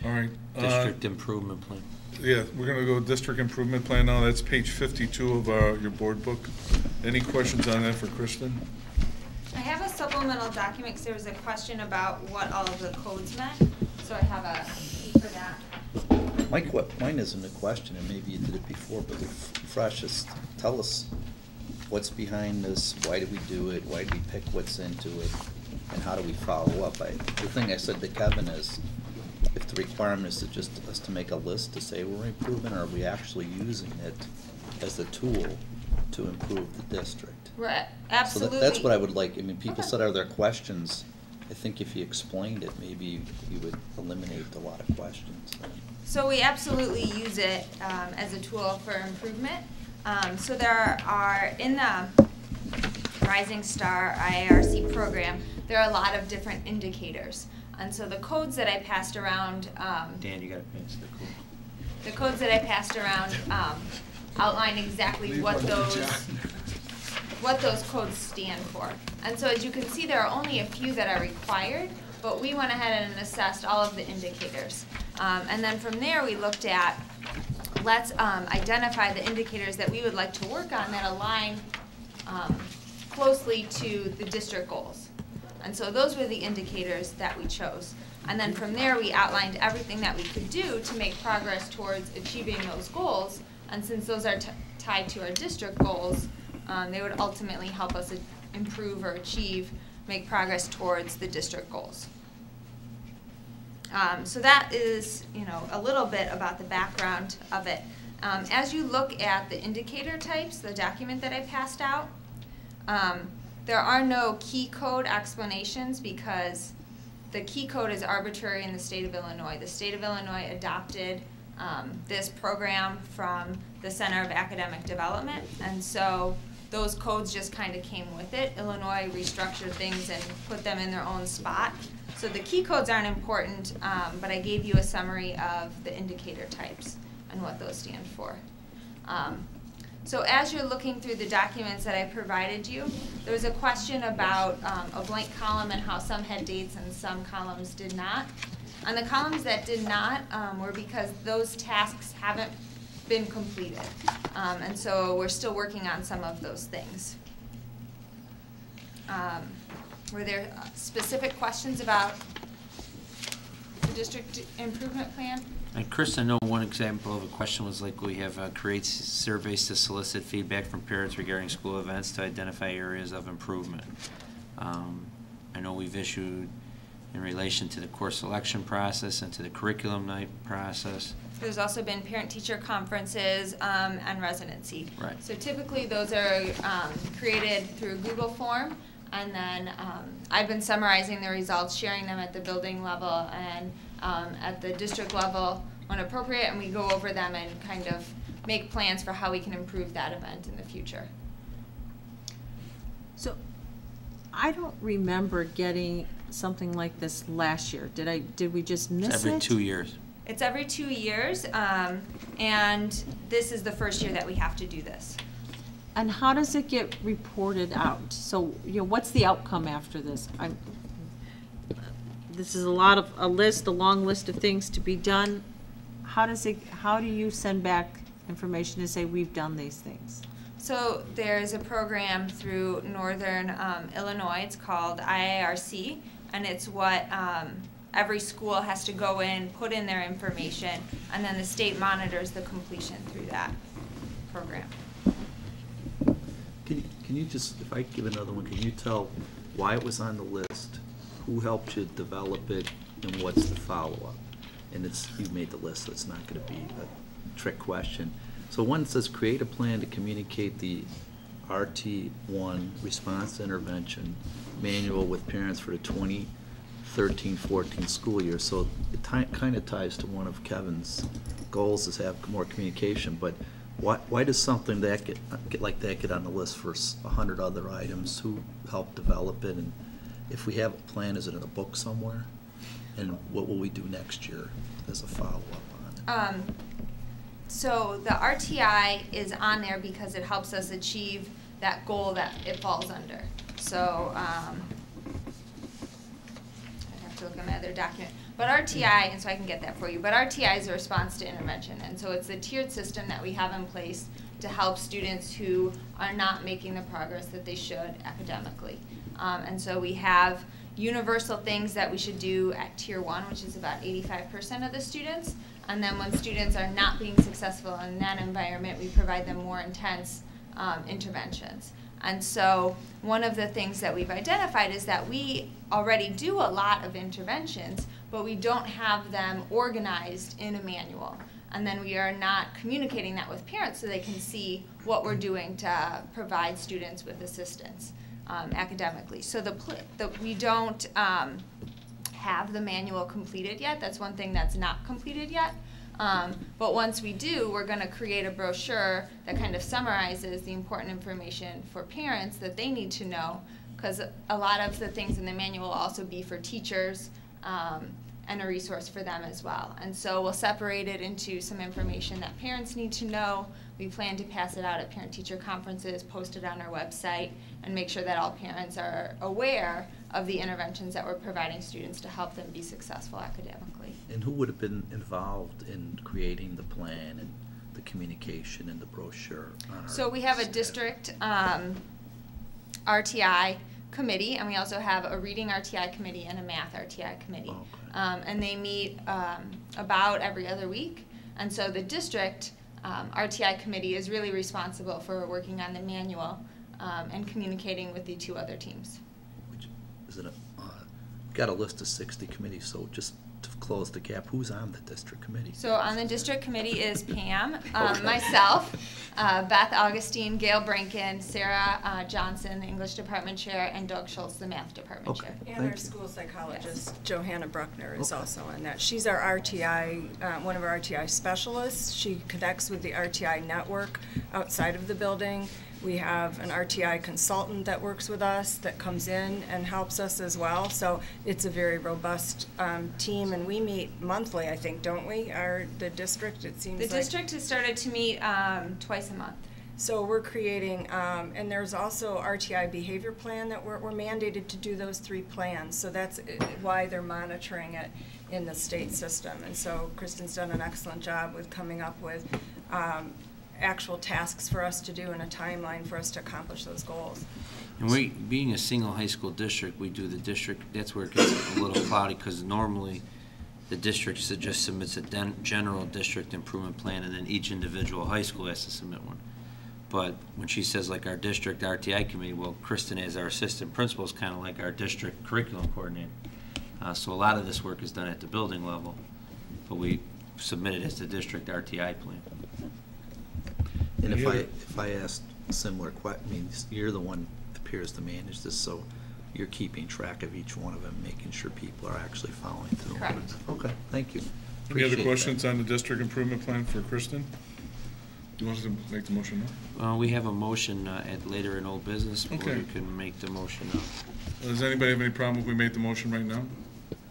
All right. District improvement plan. Yeah, we're going to go district improvement plan now. That's page 52 of your board book. Any questions on that for Kristen? I have a supplemental document because there was a question about what all of the codes meant. So I have a key for that. Mine isn't a question, and maybe you did it before, but freshest. Tell us what's behind this, why did we do it, why did we pick what's into it, and how do we follow up? The thing I said to Kevin is, if the requirement is to just us to make a list to say we're improving, or are we actually using it as a tool to improve the district? Right, absolutely. So that's what I would like. I mean, people Okay. said, are there questions? I think if you explained it, maybe you would eliminate a lot of questions. So we absolutely use it as a tool for improvement. So there are, in the Rising Star IARC program, there are a lot of different indicators. And so the codes that I passed around, Dan, you got to pass the code. the codes that I passed around outline exactly what those codes stand for. And so as you can see, there are only a few that are required, but we went ahead and assessed all of the indicators. And then from there, we looked at, let's identify the indicators that we would like to work on that align closely to the district goals. And so those were the indicators that we chose. And then from there, we outlined everything that we could do to make progress towards achieving those goals. And since those are tied to our district goals, they would ultimately help us improve or make progress towards the district goals. So that is, a little bit about the background of it. As you look at the indicator types, the document that I passed out, there are no key code explanations because the key code is arbitrary in the state of Illinois. The state of Illinois adopted this program from the Center of Academic Development, and so those codes just kind of came with it. Illinois restructured things and put them in their own spot. So the key codes aren't important, but I gave you a summary of the indicator types and what those stand for. So as you're looking through the documents that I provided you, there was a question about a blank column and how some had dates and some columns did not. And the columns that did not were because those tasks haven't been completed. And so we're still working on some of those things. Were there specific questions about the district improvement plan? And Chris, I know one example of a question was like we have create surveys to solicit feedback from parents regarding school events to identify areas of improvement. I know we've issued in relation to the course selection process and to the curriculum night process. There's also been parent-teacher conferences and residency. Right. So typically those are created through Google form, and then I've been summarizing the results, sharing them at the building level and at the district level when appropriate, and we go over them and kind of make plans for how we can improve that event in the future. So I don't remember getting something like this last year. Did we just miss it? It's every 2 years. It's every 2 years, and this is the first year that we have to do this. And how does it get reported out? So, what's the outcome after this? This is a long list of things to be done. How do you send back information to say we've done these things? So there's a program through Northern Illinois. It's called IARC, and it's what every school has to go in, put in their information, and then the state monitors the completion through that program. Can you just, if I give another one, can you tell why it was on the list, who helped you develop it, and what's the follow-up? And you made the list, so it's not going to be a trick question. So one says create a plan to communicate the RT1 response to intervention manual with parents for the 2013-14 school year. So it kind of ties to one of Kevin's goals, is have more communication. But why does something that get on the list for 100 other items? Who helped develop it? And if we have a plan, is it in a book somewhere? And what will we do next year as a follow-up on it? So the RTI is on there because it helps us achieve that goal that it falls under. So I'd have to look at my other document. But RTI, and so I can get that for you, but RTI is a response to intervention. And so it's the tiered system that we have in place to help students who are not making the progress that they should academically. And so we have universal things that we should do at tier 1, which is about 85% of the students. And then when students are not being successful in that environment, we provide them more intense interventions. And so one of the things that we've identified is that we already do a lot of interventions, but we don't have them organized in a manual. And then we are not communicating that with parents so they can see what we're doing to provide students with assistance academically. So we don't have the manual completed yet. That's one thing that's not completed yet. But once we do, we're going to create a brochure that kind of summarizes the important information for parents that they need to know, because a lot of the things in the manual will also be for teachers and a resource for them as well. And so we'll separate it into some information that parents need to know. We plan to pass it out at parent-teacher conferences, post it on our website, and make sure that all parents are aware of the interventions that we're providing students to help them be successful academically. And who would have been involved in creating the plan and the communication and the brochure on our So we have a staff? district RTI committee, and we also have a reading RTI committee and a math RTI committee. Okay. And they meet about every other week. And so the district RTI committee is really responsible for working on the manual and communicating with the 2 other teams. Which is it? We've got a list of 60 committees, so just to close the gap, who's on the district committee? So on the district committee is Pam, Okay. myself, Beth Augustine, Gail Brinken, Sarah Johnson, the English department chair, and Doug Schultz, the math department Okay. chair. And Thank our you. school psychologist, Yes. Johanna Bruckner, is Okay. also on that. She's our RTI, one of our RTI specialists. She connects with the RTI network outside of the building. We have an RTI consultant that works with us that comes in and helps us as well. So it's a very robust team, and we meet monthly, I think, don't we? The district, it seems The like. district has started to meet twice a month. So we're creating, and there's also RTI behavior plan that we're mandated to do those 3 plans. So that's why they're monitoring it in the state system. And so Kristen's done an excellent job with coming up with actual tasks for us to do and a timeline for us to accomplish those goals. And we, being a single high school district, we do the district, that's where it gets a little cloudy, because normally the district just submits a general district improvement plan, and then each individual high school has to submit one. But when she says like our district RTI committee, well, Kristen as our assistant principal is kind of like our district curriculum coordinator. So a lot of this work is done at the building level, but we submit it as the district RTI plan. And if I asked a similar question, I mean, you're the one that appears to manage this, so you're keeping track of each one of them, making sure people are actually following through. Correct. Okay, thank you. Any other Appreciate questions that. on the district improvement plan for Kristen? Do you want us to make the motion now? We have a motion later in old business, where Okay. we can make the motion now. Does anybody have any problem if we made the motion right now?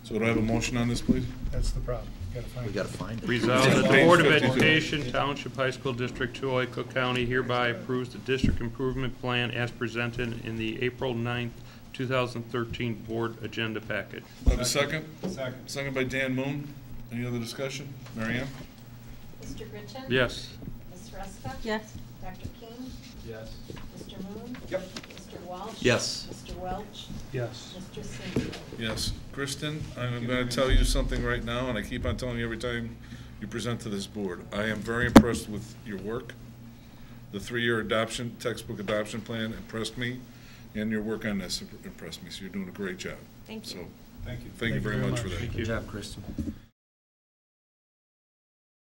So do I have a motion on this, please? That's the problem. Gotta find We it. gotta find it. Resolved that the Page Board of 52. Education, Township High School District 2, Cook County hereby approves the district improvement plan as presented in the April 9th, 2013 board agenda package. Do I have a second? Second. Second by Dan Moon. Any other discussion? Mary Ann? Mr. Gritchen? Yes. Ms. Ruska? Yes. Dr. King? Yes. Mr. Moon? Yep. Mr. Walsh? Yes. Mr. Welch? Yes. Mr. Singh? Yes. Kristen, I'm going to tell you something right now, and I keep on telling you every time you present to this board. I am very impressed with your work. The 3-year adoption, textbook adoption plan impressed me, and your work on this impressed me, so you're doing a great job. Thank you. So, Thank you. thank you very much for that. Thank you. Good job, Kristen.